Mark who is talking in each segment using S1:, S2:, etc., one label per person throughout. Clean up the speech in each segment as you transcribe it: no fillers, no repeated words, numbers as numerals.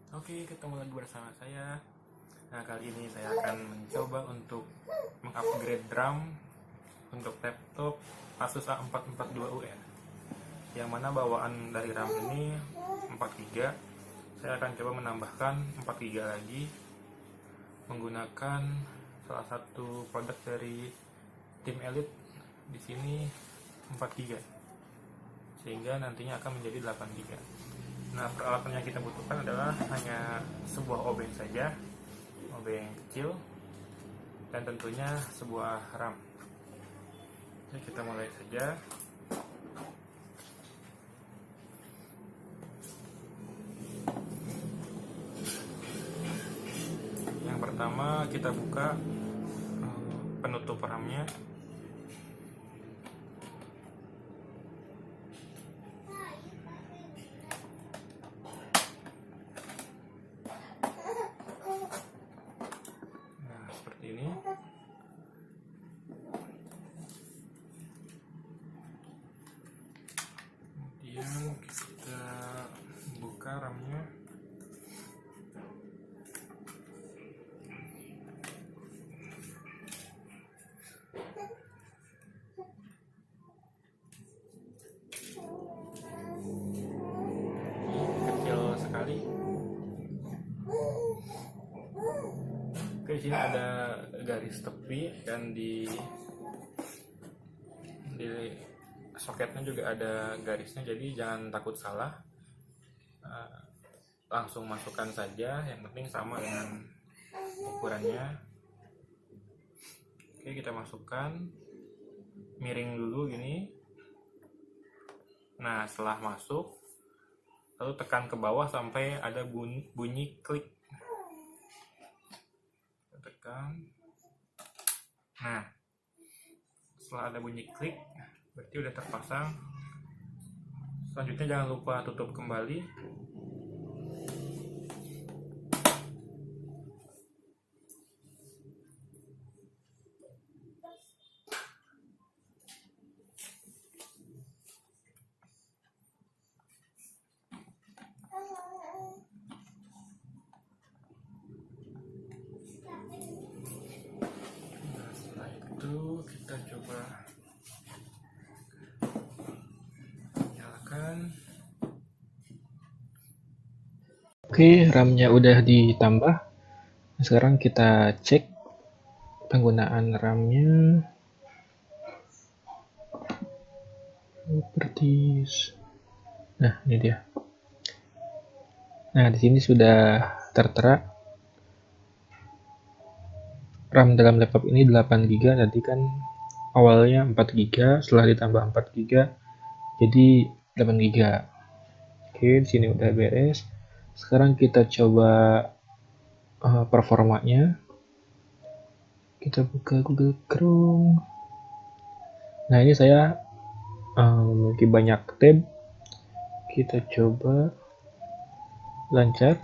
S1: Oke, ketemu lagi bersama saya. Nah, kali ini saya akan mencoba untuk mengupgrade RAM untuk laptop Asus A442UN. Yang mana bawaan dari RAM ini 4 GB. Saya akan coba menambahkan 4 GB lagi menggunakan salah satu produk dari tim Elite. Di sini 4 GB, sehingga nantinya akan menjadi 8 GB. Nah, peralatan yang kita butuhkan adalah hanya sebuah obeng saja, obeng kecil, dan tentunya sebuah RAM. Oke, kita mulai saja. Yang pertama kita buka penutup RAM-nya. Nah, seperti ini. Kemudian kita buka RAM-nya. Kecil sekali. Oke, di sini ada garis tepi dan di soketnya juga ada garisnya, jadi jangan takut salah. Langsung masukkan saja, yang penting sama dengan ukurannya. Oke, kita masukkan, miring dulu gini. Nah, setelah masuk, lalu tekan ke bawah sampai ada bunyi klik. Tekan. Nah, setelah ada bunyi klik, berarti udah terpasang. Selanjutnya jangan lupa tutup kembali. Nah, setelah itu kita coba nyalakan.
S2: Oke, RAM-nya udah ditambah. Sekarang kita cek penggunaan RAM-nya. Properties. Nah, ini dia. Nah, di sini sudah tertera RAM dalam laptop ini 8 GB. Tadi kan awalnya 4 GB, setelah ditambah 4 GB jadi 8 GB. Oke, di sini udah beres. Sekarang kita coba performanya. Kita buka Google Chrome. Nah, ini saya memiliki banyak tab. Kita coba lancar,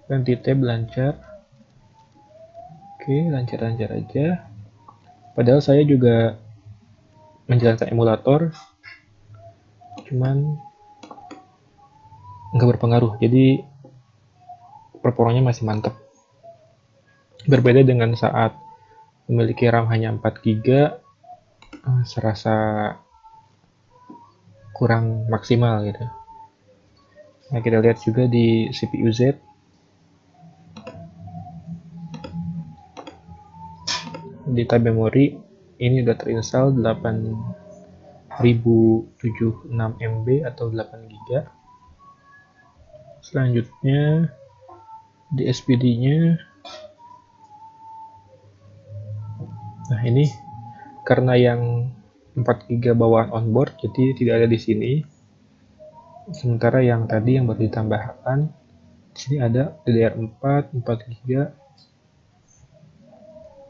S2: ganti tab lancar. Oke, lancar-lancar aja. Padahal saya juga menjalankan emulator, cuman nggak berpengaruh, jadi performanya masih mantap. Berbeda dengan saat memiliki RAM hanya 4 GB, serasa kurang maksimal gitu. Nah, kita lihat juga di CPU Z. Di tab memori ini udah terinstall 8076 MB atau 8 GB. Selanjutnya di SPD-nya, nah ini karena yang 4 GB bawaan onboard jadi tidak ada di sini. Sementara yang tadi yang baru ditambahkan, di sini ada DDR4 4 GB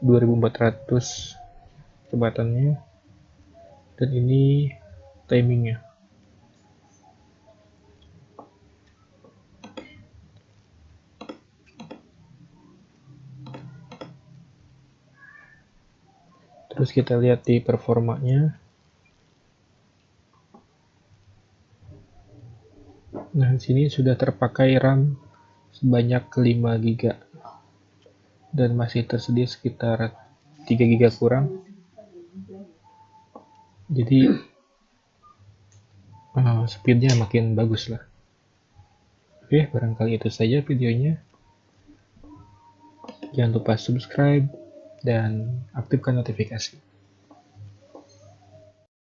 S2: 2400 kecepatannya, dan ini timingnya. Terus kita lihat di performanya. Nah, di sini sudah terpakai RAM sebanyak 5 GB dan masih tersedia sekitar 3 GB kurang. Jadi speednya makin bagus lah. Oke, barangkali itu saja videonya. Jangan lupa subscribe dan aktifkan notifikasi.